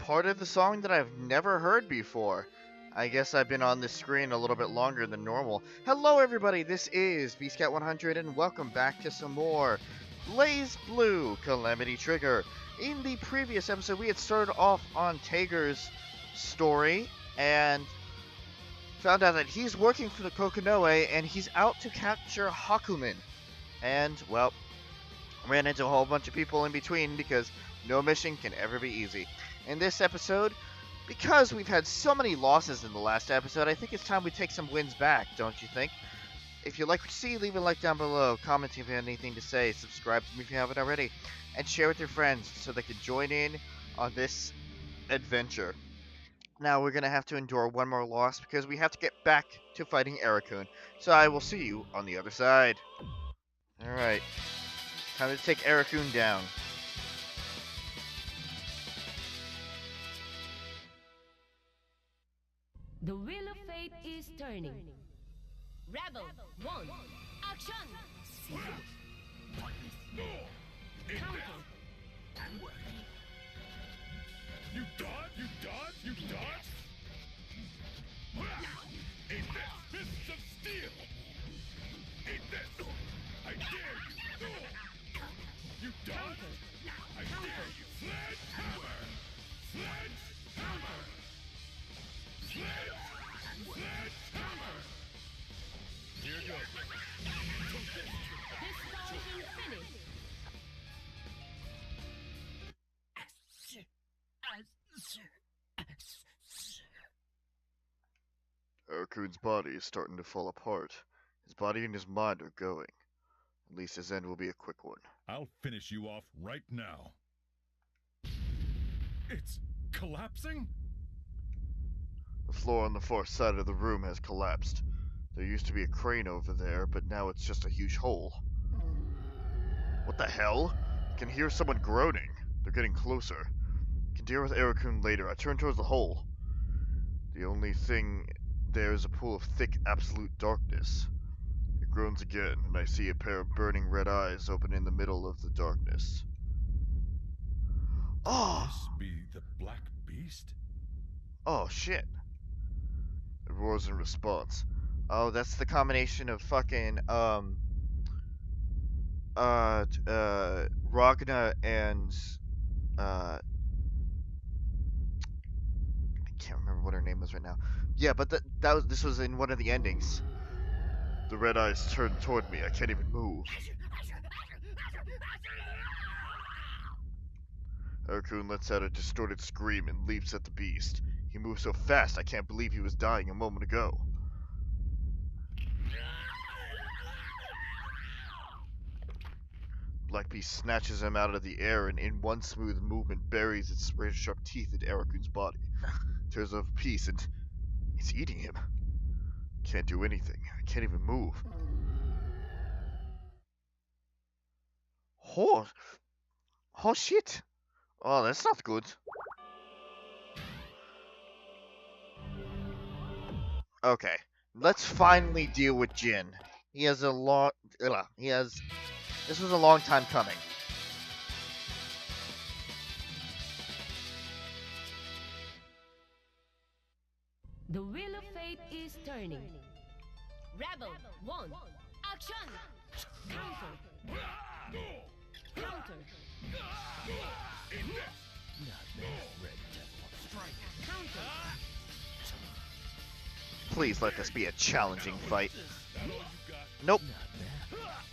part of the song that I've never heard before. I guess I've been on this screen a little bit longer than normal. Hello everybody, this is BScout100 and welcome back to some more BlazBlue Calamity Trigger. In the previous episode we had started off on Tager's story and found out that he's working for the Kokonoe and he's out to capture Hakumen. And, well, ran into a whole bunch of people in between because no mission can ever be easy. In this episode, because we've had so many losses in the last episode, I think it's time we take some wins back, don't you think? If you like what you see, leave a like down below, comment if you have anything to say, subscribe to me if you haven't already, and share with your friends so they can join in on this adventure. Now we're going to have to endure one more loss because we have to get back to fighting Arakun. So I will see you on the other side. Alright, time to take Arakun down. The wheel of fate is turning. Rebel, one, action! Counter. You dodge? You dodge? You dodge? Eat this! Fists of steel! Eat this! I dare you! You dodge? I dare you! Sledgehammer! Sledgehammer! Sledgehammer! Here goes. Destotim finish. Arakun's body is starting to fall apart. His body and his mind are going. At least his end will be a quick one. I'll finish you off right now. It's collapsing? The floor on the far side of the room has collapsed. There used to be a crane over there, but now it's just a huge hole. What the hell? I can hear someone groaning. They're getting closer. I can deal with Arakun later. I turn towards the hole. The only thing there is a pool of thick, absolute darkness. It groans again, and I see a pair of burning red eyes open in the middle of the darkness. Oh! This be the Black Beast? Oh, shit. It roars in response. Oh, that's the combination of fucking, Ragna and, I can't remember what her name was right now. Yeah, but this was in one of the endings. The red eyes turn toward me. I can't even move. Arakun lets out a distorted scream and leaps at the beast. He moves so fast I can't believe he was dying a moment ago. Black Beast snatches him out of the air and in one smooth movement buries its razor-sharp teeth into Arakun's body. Tears off a piece and it's eating him. Can't do anything. I can't even move. Oh shit. Oh, that's not good. Okay, let's finally deal with Jin. He has a long. This was a long time coming. The wheel of fate is turning. Rebel, one, action! Counter. Counter. Counter. Please let this be a challenging fight. Nope.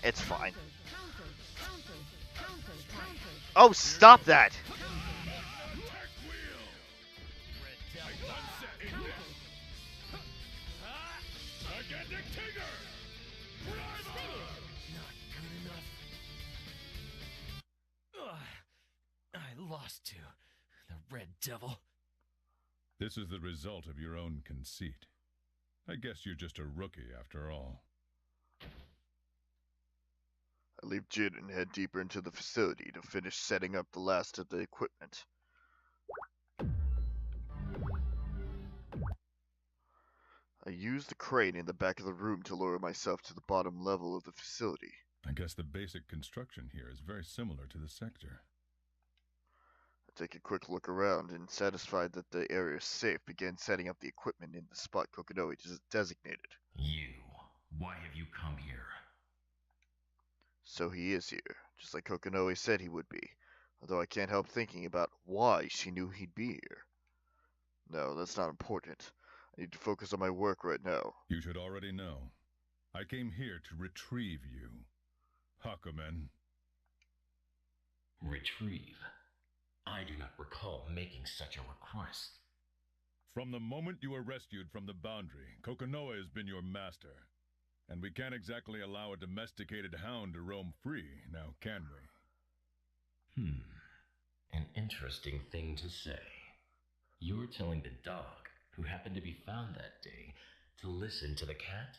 It's fine. Counter. Counter. Counter. Counter. Oh, stop that! I lost to the Red Devil. This is the result of your own conceit. I guess you're just a rookie after all. I leave Jin and head deeper into the facility to finish setting up the last of the equipment. I use the crane in the back of the room to lower myself to the bottom level of the facility. I guess the basic construction here is very similar to the sector. I take a quick look around and, satisfied that the area is safe, begin setting up the equipment in the spot Kokonoe designated. You. Why have you come here? So he is here, just like Kokonoe said he would be, although I can't help thinking about why she knew he'd be here. No, that's not important. I need to focus on my work right now. You should already know. I came here to retrieve you. Hakumen. Retrieve? I do not recall making such a request. From the moment you were rescued from the boundary, Kokonoe has been your master. And we can't exactly allow a domesticated hound to roam free, now can we? An interesting thing to say. You're telling the dog, who happened to be found that day, to listen to the cat?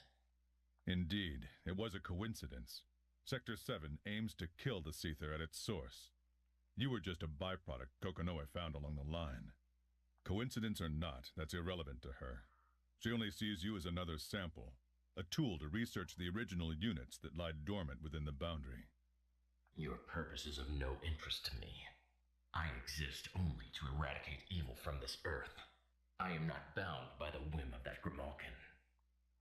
Indeed, it was a coincidence. Sector 7 aims to kill the Seether at its source. You were just a byproduct Kokonoe found along the line. Coincidence or not, that's irrelevant to her. She only sees you as another sample, a tool to research the original units that lie dormant within the boundary. Your purpose is of no interest to me. I exist only to eradicate evil from this earth. I am not bound by the whim of that Grimalkin.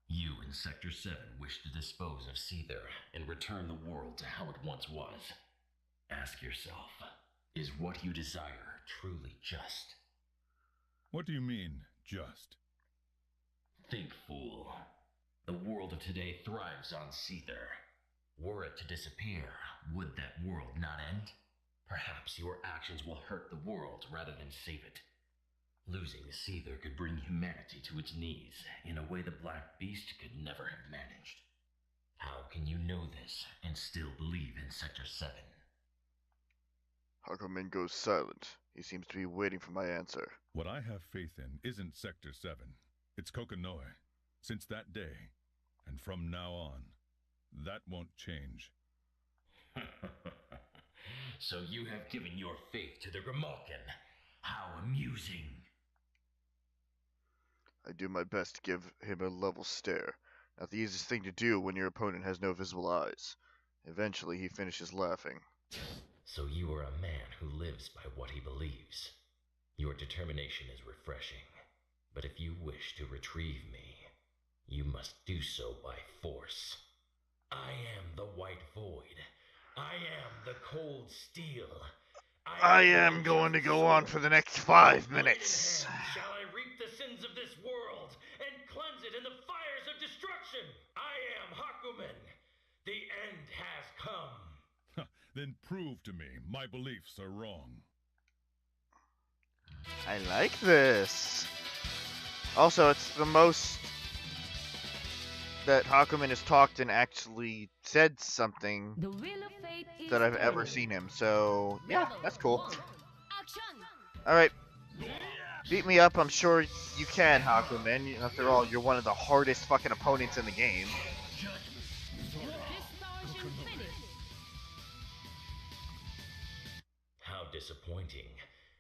You in Sector 7 wish to dispose of Seether and return the world to how it once was. Ask yourself, is what you desire truly just? What do you mean, just? Think, fool. The world of today thrives on Seether. Were it to disappear, would that world not end? Perhaps your actions will hurt the world rather than save it. Losing Seether could bring humanity to its knees in a way the Black Beast could never have managed. How can you know this and still believe in Sector 7? Hakumen goes silent. He seems to be waiting for my answer. What I have faith in isn't Sector 7. It's Kokonoe. Since that day, and from now on, that won't change. So you have given your faith to the Grimalkin. How amusing. I do my best to give him a level stare. Not the easiest thing to do when your opponent has no visible eyes. Eventually, he finishes laughing. So you are a man who lives by what he believes. Your determination is refreshing. But if you wish to retrieve me, you must do so by force. I am the White Void. I am the Cold Steel. I am going to go on for the next 5 minutes. Shall I reap the sins of this world and cleanse it in the fires of destruction? I am Hakumen. The end has come. Then prove to me my beliefs are wrong. I like this. Also, it's the most that Hakumen has talked and actually said something The wheel of fate is that I've ever turning. seen him. So, yeah, that's cool. Action! Alright. Beat me up, I'm sure you can, Hakumen. After all, you're one of the hardest fucking opponents in the game. Distortion finish. How disappointing.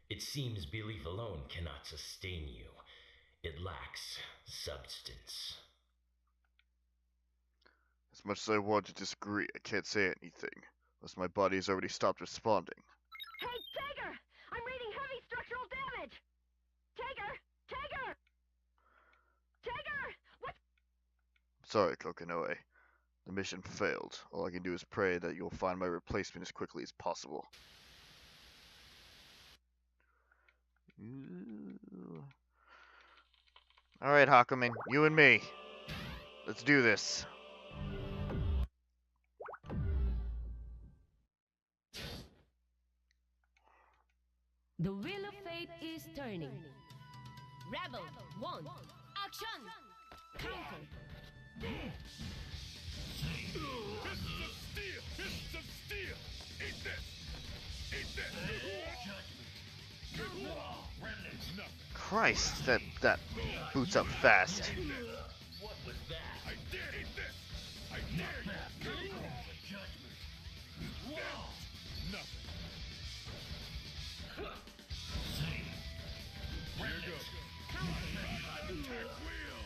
It seems belief alone cannot sustain you. It lacks substance. As much as I want to disagree, I can't say anything, unless my body has already stopped responding. Hey, Tiger! I'm reading heavy structural damage! Tiger! Tiger! Tiger! What? Sorry, Kokonoe. The mission failed. All I can do is pray that you'll find my replacement as quickly as possible. Alright, Hakumen, you and me. Let's do this. The wheel of fate is turning. Rebel 1. Action! Counter. Fists of steel! Fists of steel! Eat this! Eat this! Remnants nothing. Christ, that boots up fast. What was that? I dare eat this! I dare you! Nothing. Here goes. Attack wheel!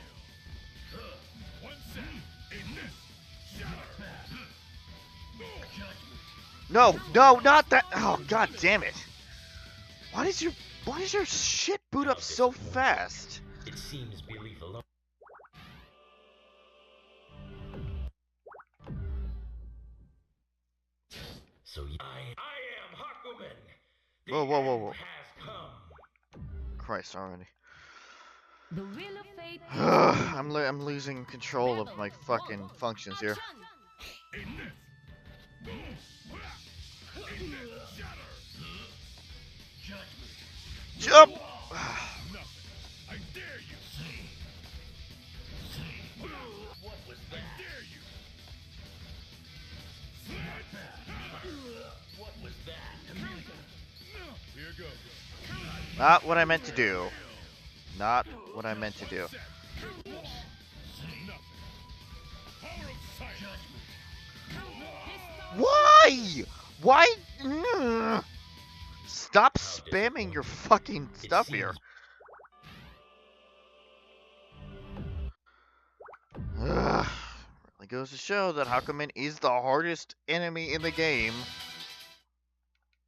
One set. Eat this! Shatter! No, no, not that. Oh, god damn it. Why does your shit boot How up so disappointing. fast? It seems belief alone. So I am Hakumen. The Whoa, whoa, whoa, end whoa. has come. Christ already. The wheel of fate is turning. I'm losing control of my fucking functions here. Jump! I dare you! What was that? I dare you! What was that? Here goes. Not what I meant to do. Not what I meant to do. Why? Why? Stop spamming your fucking stuff here. Ugh. Really goes to show that Hakumen is the hardest enemy in the game.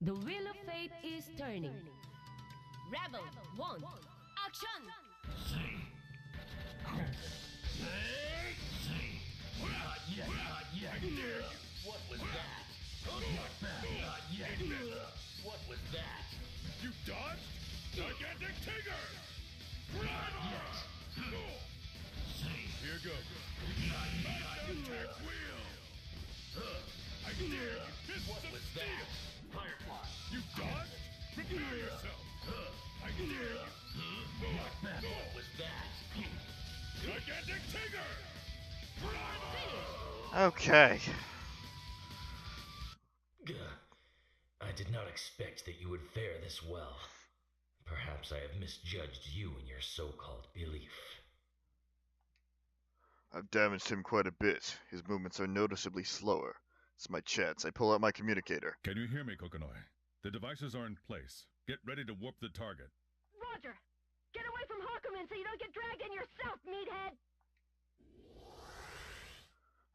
The wheel of fate is turning. Rebel 1. Action! Not yet. What was that? Not yet. What was that? You dodged? Gigantic Tiger! Here goes. Attack wheel! I dare you! What was that? Firefly. You dodged? Prepare yourself! I dare you! What was that? Gigantic Tiger! Okay. I did not expect that you would fare this well. Perhaps I have misjudged you and your so-called belief. I've damaged him quite a bit. His movements are noticeably slower. It's my chance. I pull out my communicator. Can you hear me, Kokonoi? The devices are in place. Get ready to warp the target. Roger! Get away from Hakumen so you don't get dragged in yourself, meathead!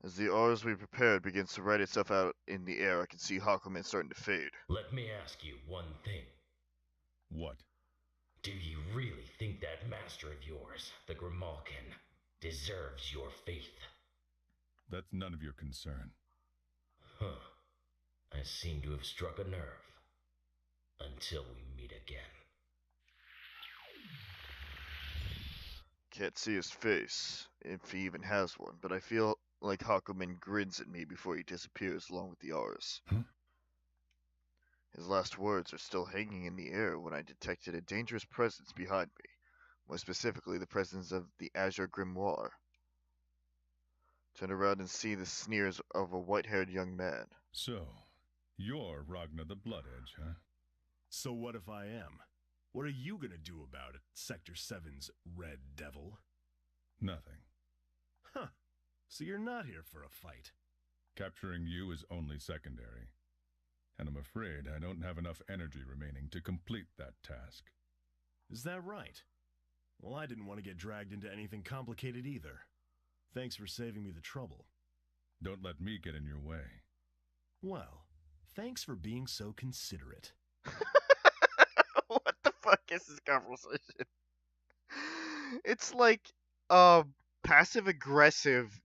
As the auras we prepared begins to write itself out in the air, I can see Hakumen starting to fade. Let me ask you one thing. What? Do you really think that master of yours, the Grimalkin, deserves your faith? That's none of your concern. Huh. I seem to have struck a nerve. Until we meet again. Can't see his face, if he even has one, but I feel like Hakumen grins at me before he disappears along with the auras. Huh? His last words are still hanging in the air when I detected a dangerous presence behind me, more specifically the presence of the Azure Grimoire. Turn around and see the sneers of a white-haired young man. So, you're Ragnar the Blood Edge, huh? So what if I am? What are you gonna do about it, Sector 7's Red Devil? Nothing. Huh. So you're not here for a fight. Capturing you is only secondary. And I'm afraid I don't have enough energy remaining to complete that task. Is that right? Well, I didn't want to get dragged into anything complicated either. Thanks for saving me the trouble. Don't let me get in your way. Well, thanks for being so considerate. What the fuck is this conversation? It's like, passive aggressive.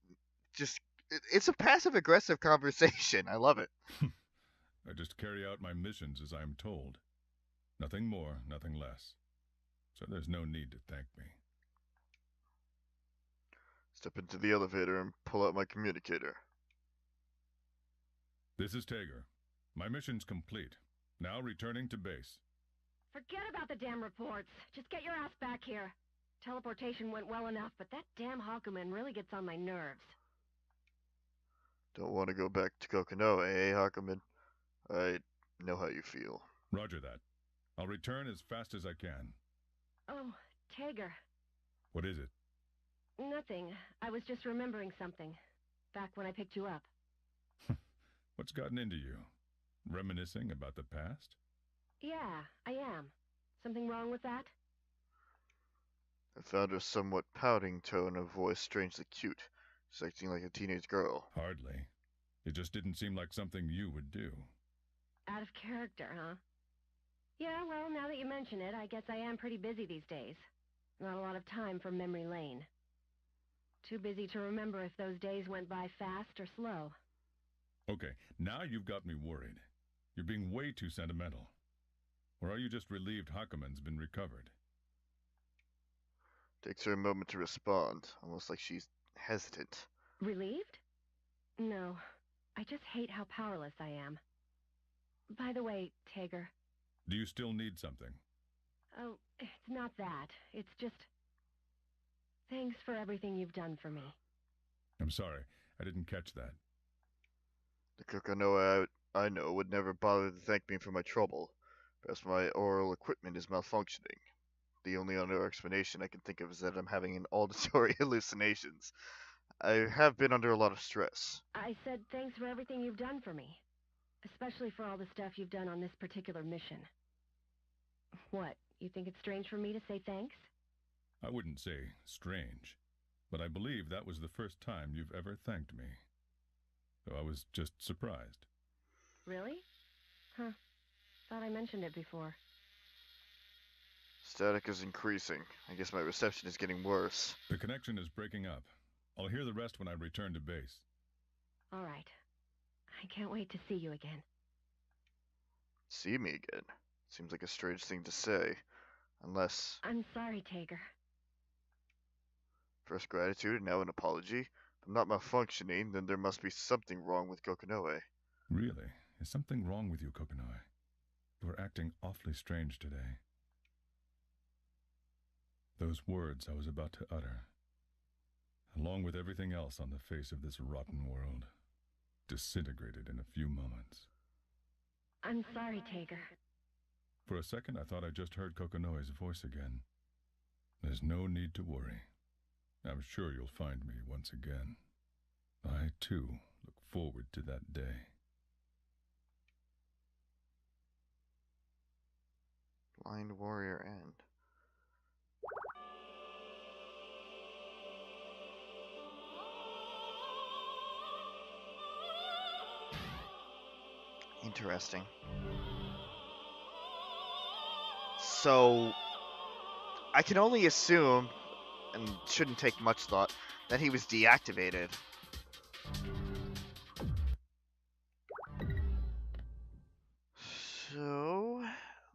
It's a passive aggressive conversation. I love it. I just carry out my missions as I am told. Nothing more, nothing less. So there's no need to thank me. Step into the elevator and pull out my communicator. This is Tager. My mission's complete. Now returning to base. Forget about the damn reports. Just get your ass back here. Teleportation went well enough, but that damn Hakumen really gets on my nerves. Don't want to go back to Kokono, eh, Hakumen? I know how you feel. Roger that. I'll return as fast as I can. Oh, Tager. What is it? Nothing. I was just remembering something. Back when I picked you up. What's gotten into you? Reminiscing about the past? Yeah, I am. Something wrong with that? I found her somewhat pouting tone of voice strangely cute. She's acting like a teenage girl. Hardly. It just didn't seem like something you would do. Out of character, huh? Yeah, well, now that you mention it, I guess I am pretty busy these days. Not a lot of time for memory lane. Too busy to remember if those days went by fast or slow. Okay, now you've got me worried. You're being way too sentimental. Or are you just relieved Hakumen's been recovered? Takes her a moment to respond, almost like she's hesitant. Relieved? No. I just hate how powerless I am. By the way, Tager. Do you still need something? Oh, it's not that. It's just... Thanks for everything you've done for me. I'm sorry, I didn't catch that. The Kokonoe I know would never bother to thank me for my trouble. Perhaps my oral equipment is malfunctioning. The only other explanation I can think of is that I'm having an auditory hallucinations. I have been under a lot of stress. I said thanks for everything you've done for me. Especially for all the stuff you've done on this particular mission. What, you think it's strange for me to say thanks? I wouldn't say strange, but I believe that was the first time you've ever thanked me. So I was just surprised. Really? Huh. Thought I mentioned it before. Static is increasing. I guess my reception is getting worse. The connection is breaking up. I'll hear the rest when I return to base. All right. I can't wait to see you again. See me again? Seems like a strange thing to say. Unless... I'm sorry, Tager. First gratitude and now an apology. If I'm not malfunctioning, then there must be something wrong with Kokonoe. Really? Is something wrong with you, Kokonoe? You're acting awfully strange today. Those words I was about to utter, along with everything else on the face of this rotten world, disintegrated in a few moments. I'm sorry, Tager. For a second, I thought I just heard Kokonoe's voice again. There's no need to worry. I'm sure you'll find me once again. I, too, look forward to that day. Blind Warrior End. Interesting. So, I can only assume, and shouldn't take much thought, that he was deactivated. So,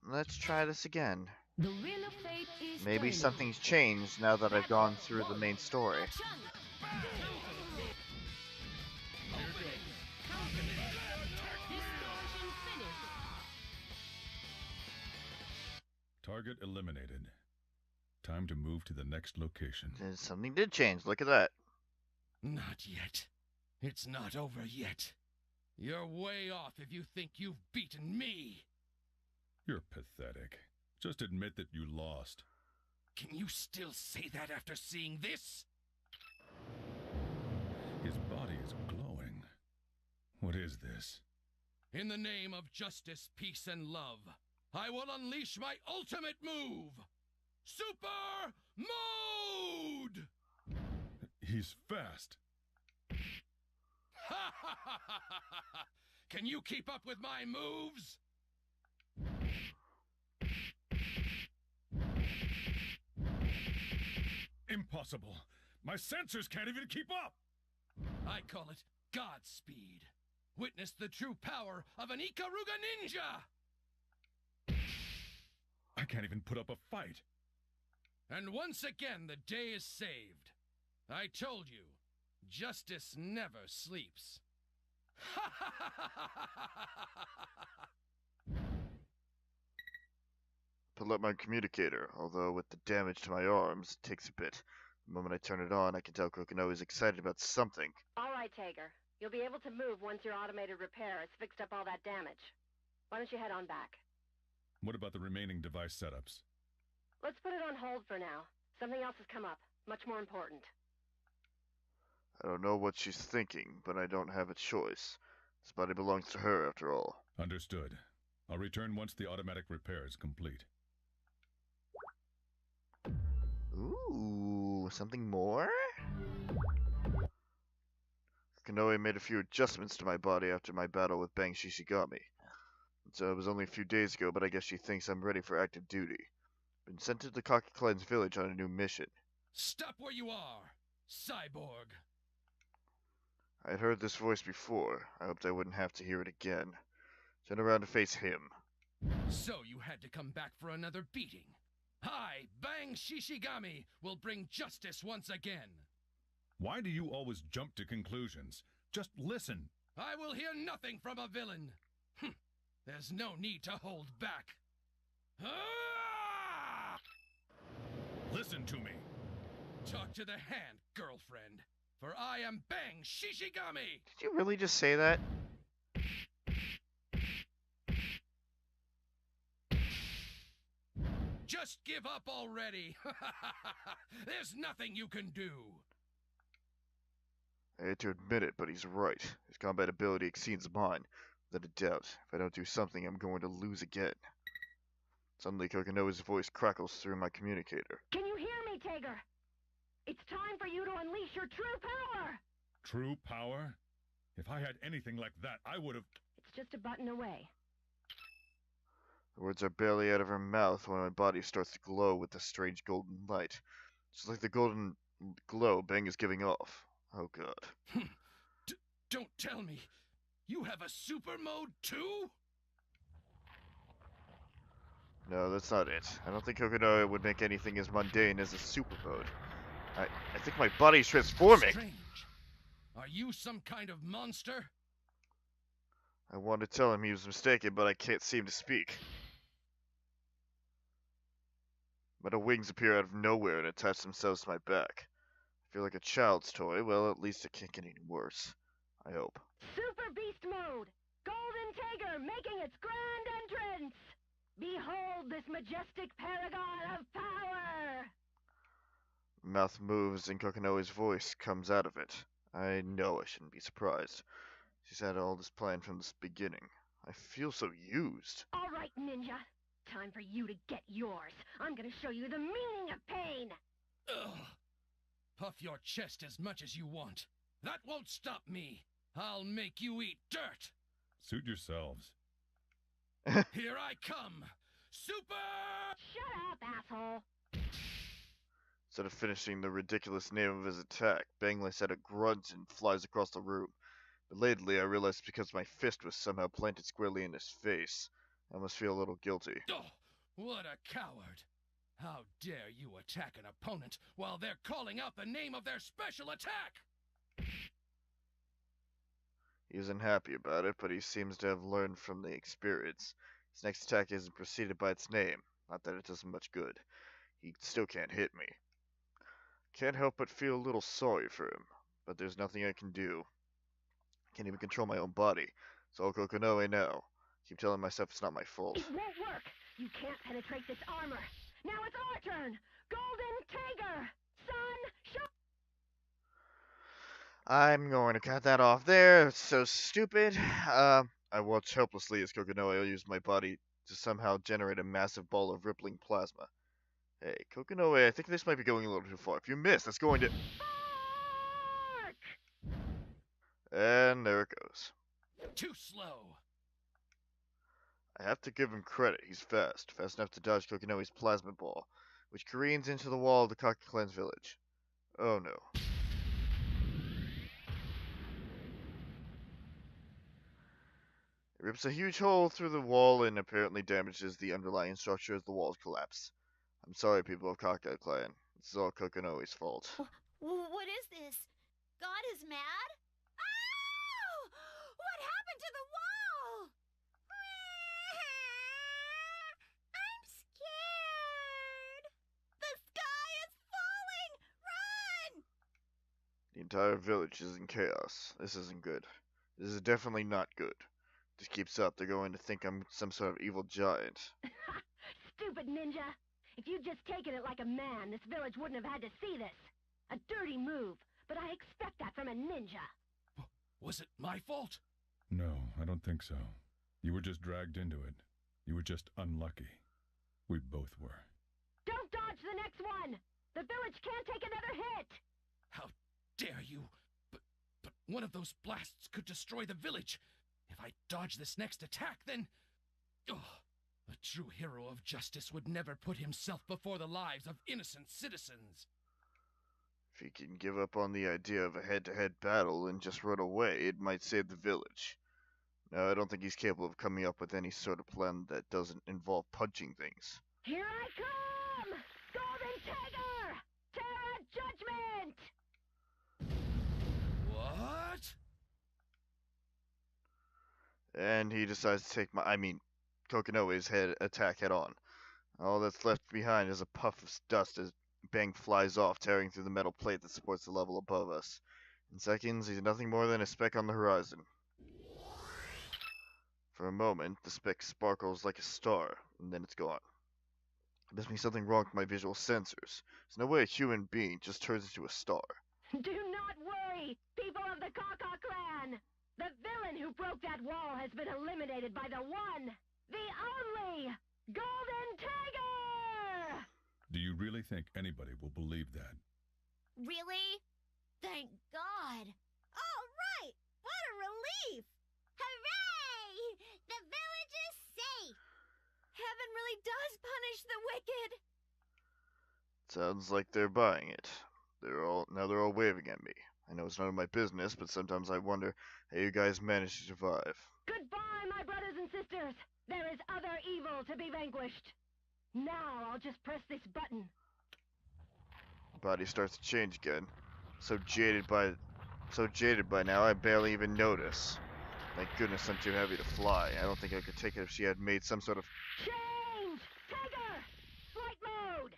let's try this again. The wheel of fate is Maybe turning. something's changed now that I've gone through the main story. Action! Distortion finished. Target eliminated. Time to move to the next location. Something did change, look at that. Not yet. It's not over yet. You're way off if you think you've beaten me. You're pathetic. Just admit that you lost. Can you still say that after seeing this? His body is glowing. What is this? In the name of justice, peace, and love, I will unleash my ultimate move! Super Mode! He's fast. Can you keep up with my moves? Impossible. My sensors can't even keep up. I call it Godspeed. Witness the true power of an Ikaruga ninja! I can't even put up a fight. And once again, the day is saved. I told you, justice never sleeps. Pull up my communicator, although with the damage to my arms, it takes a bit. The moment I turn it on, I can tell Kokonoe is excited about something. All right, Tager. You'll be able to move once your automated repair has fixed up all that damage. Why don't you head on back? What about the remaining device setups? Let's put it on hold for now. Something else has come up. Much more important. I don't know what she's thinking, but I don't have a choice. This body belongs to her, after all. Understood. I'll return once the automatic repair is complete. Ooh, something more? Kokonoe made a few adjustments to my body after my battle with Bang Shishigami. So it was only a few days ago, but I guess she thinks I'm ready for active duty. Been sent to the Clan's village on a new mission. Stop where you are, cyborg! I had heard this voice before. I hoped I wouldn't have to hear it again. Turn around to face him. So you had to come back for another beating. I, Bang Shishigami, will bring justice once again. Why do you always jump to conclusions? Just listen. I will hear nothing from a villain. There's no need to hold back. Ah! Listen to me. Talk to the hand, girlfriend. For I am Bang Shishigami! Did you really just say that? Just give up already! There's nothing you can do! I hate to admit it, but he's right. His combat ability exceeds mine. Without a doubt, if I don't do something, I'm going to lose again. Suddenly, Kokonoe's voice crackles through my communicator. Can you hear me, Tager? It's time for you to unleash your true power! True power? If I had anything like that, I would have... It's just a button away. The words are barely out of her mouth when my body starts to glow with a strange golden light. It's like the golden glow Bang is giving off. Oh god. Don't tell me. You have a super mode too? No, that's not it. I don't think Kokonoe would make anything as mundane as a super mode. I think my body's transforming. Strange. Are you some kind of monster? I wanted to tell him he was mistaken, but I can't seem to speak. Metal wings appear out of nowhere and attach themselves to my back. I feel like a child's toy. Well, at least it can't get any worse. I hope. Super Beast Mode! Golden Tager making its grand entrance! Behold this majestic paragon of power! Mouth moves and Kokonoe's voice comes out of it. I know I shouldn't be surprised. She's had all this planned from the beginning. I feel so used. All right, Ninja. Time for you to get yours. I'm gonna show you the meaning of pain! Ugh. Puff your chest as much as you want. That won't stop me. I'll make you eat dirt. Suit yourselves. Here I come. Super... Shut up, asshole! Instead of finishing the ridiculous name of his attack, Bang lets out a grunt and flies across the room. But lately I realized it's because my fist was somehow planted squarely in his face. I must feel a little guilty. Oh, what a coward. How dare you attack an opponent while they're calling out the name of their special attack? He isn't happy about it, but he seems to have learned from the experience. His next attack isn't preceded by its name. Not that it does him much good. He still can't hit me. Can't help but feel a little sorry for him, but there's nothing I can do. Can't even control my own body. It's all Kokonoe now. Keep telling myself it's not my fault. It won't work! You can't penetrate this armor! Now it's our turn! Golden Tager! Son, show... I'm going to cut that off there. It's so stupid. I watched helplessly as Kokonoe used my body to somehow generate a massive ball of rippling plasma. Hey, Kokonoe, I think this might be going a little too far. If you miss, that's going to... Arc! And there it goes. Too slow. I have to give him credit. He's fast. Fast enough to dodge Kokonoe's plasma ball, which careens into the wall of the Clan's village. Oh no. It rips a huge hole through the wall and apparently damages the underlying structure as the walls collapse. I'm sorry, people of Clan. This is all Kokonoe's fault. What is this? God is mad? Oh! What happened to the wall? I'm scared. The sky is falling. Run! The entire village is in chaos. This isn't good. This is definitely not good. If this keeps up, they're going to think I'm some sort of evil giant. Stupid ninja! If you'd just taken it like a man, this village wouldn't have had to see this. A dirty move, but I expect that from a ninja. Was it my fault? No, I don't think so. You were just dragged into it. You were just unlucky. We both were. Don't dodge the next one! The village can't take another hit! How dare you? But one of those blasts could destroy the village. If I dodge this next attack, then Oh, a true hero of justice would never put himself before the lives of innocent citizens. If he can give up on the idea of a head-to-head battle and just run away, it might save the village. No, I don't think he's capable of coming up with any sort of plan that doesn't involve punching things. Here I come! Golden Tiger! Terra Judgment! What? And he decides to take Kokonoe's attack head on. All that's left behind is a puff of dust as Bang flies off, tearing through the metal plate that supports the level above us. In seconds, he's nothing more than a speck on the horizon. For a moment, the speck sparkles like a star, and then it's gone. There must be something wrong with my visual sensors. There's no way a human being just turns into a star. Do not worry, people of the Kaka clan! The villain who broke that wall has been eliminated by the one, the only, Golden Tiger! Do you really think anybody will believe that? Really? Thank God. All right! What a relief! Hooray! The village is safe! Heaven really does punish the wicked! Sounds like they're buying it. They're all waving at me. I know it's none of my business, but sometimes I wonder how you guys manage to survive. Goodbye, my brothers and sisters! There is other evil to be vanquished! Now I'll just press this button. Body starts to change again. So jaded by now, I barely even notice. Thank goodness I'm too heavy to fly. I don't think I could take it if she had made some sort of... Change! Tiger! Flight mode!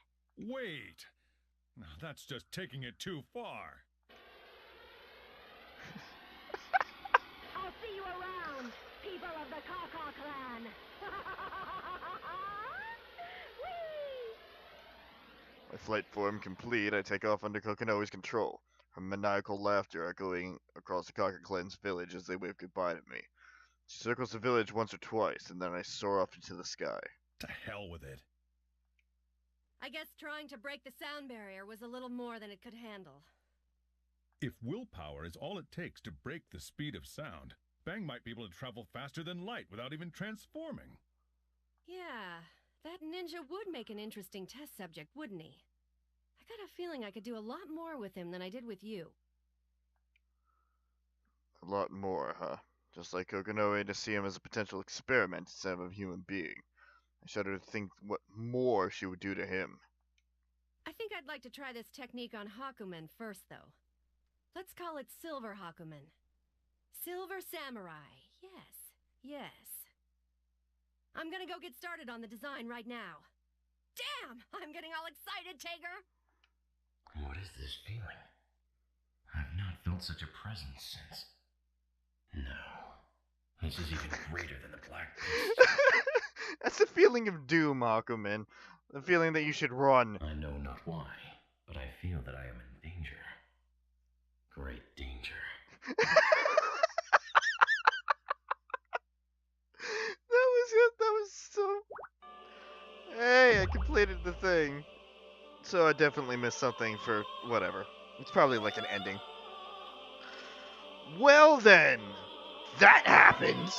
Wait! Now that's just taking it too far. I'll see you around, people of the Kaka clan! Whee! My flight form complete, I take off under Kokonoe's control. Her maniacal laughter echoing across the Kaka clan's village as they wave goodbye to me. She circles the village once or twice, and then I soar up into the sky. To hell with it. I guess trying to break the sound barrier was a little more than it could handle. If willpower is all it takes to break the speed of sound, Bang might be able to travel faster than light without even transforming. Yeah, that ninja would make an interesting test subject, wouldn't he? I got a feeling I could do a lot more with him than I did with you. A lot more, huh? Just like Kokonoe, to see him as a potential experiment instead of a human being. I shudder to think what more she would do to him. I think I'd like to try this technique on Hakumen first, though. Let's call it Silver Hakumen. Silver Samurai. Yes. I'm gonna go get started on the design right now. Damn! I'm getting all excited, Tager! What is this feeling? I've not felt such a presence since... No. This is even greater than the Black Beast. That's the feeling of doom, Hakumen. The feeling that you should run. I know not why, but I feel that I am in danger. Great danger. That was so... Hey, I completed the thing. So I definitely missed something for whatever. It's probably like an ending. Well then, that happens.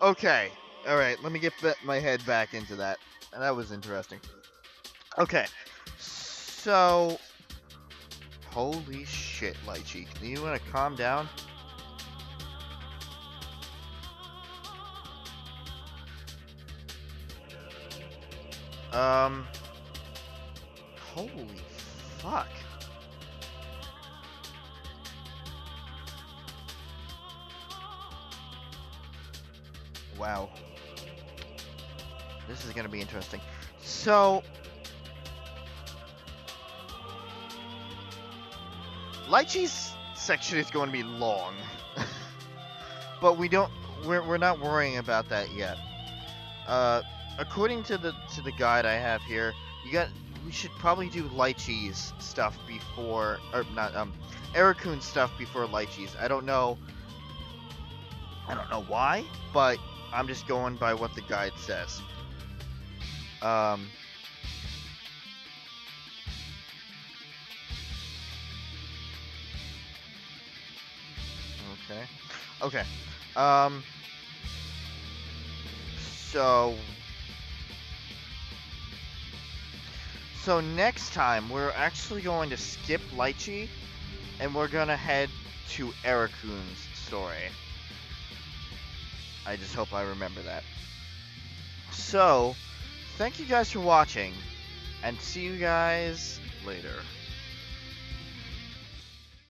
Okay, alright, let me get my head back into that. That was interesting. Okay, so... Holy shit, Lychee. Do you want to calm down? Holy fuck. Wow. This is gonna be interesting. So... Lychee's section is going to be long. But we're not worrying about that yet. According to the guide I have here, we should probably do Lychee's stuff before, or not, Erakun's stuff before Lychee's. I don't know why, but I'm just going by what the guide says. Okay. Okay. Um. So. So next time we're actually going to skip Lychee, and we're gonna head to Erakun's story. I just hope I remember that. So, thank you guys for watching, and see you guys later.